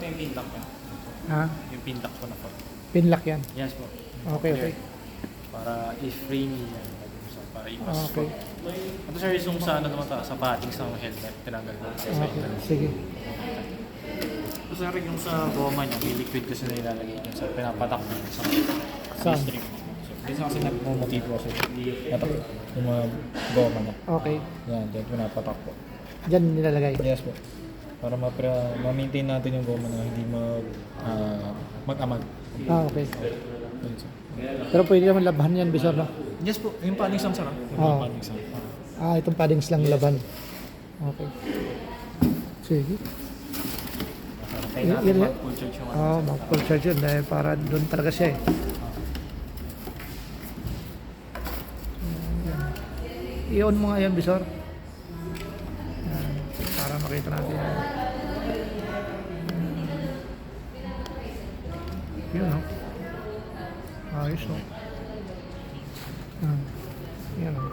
yung pin lock niya. Ha? Yung pin lock ko na po. Pinlock yan. Yes po. Okay, okay. Para i-free niya. Para i-pass Okay. po. Ito sir, yung sa ano naman sa paddings ng helmet. Tinanggal ko. Okay, sige. Ito sir, yung sa goma niya, may liquid kasi na ilalagay dyan sa pinapatak mo sa Saan? string. So, dito kasi nagmumotivo kasi natak yung mga goma niya. Okay. Yan, dyan pinapatak po. Diyan nilalagay. Yes po. Para ma-maintain natin yung goma na hindi mag-amag. Okay. Pero pwede naman labahan yan, Bisor, no? Yes po, yung padding sam sir. Oo. Padding sam. Itong paddings lang laban. Okay. Sige. Kaya natin Yan, yan. mag-full charge yung Mag-full charge yun dahil para doon talaga siya eh. Yan. I-on mo nga yan, Bisor. Yan. Para makita natin yan. Yun, no? Ayos, no? Yan. Yan, no?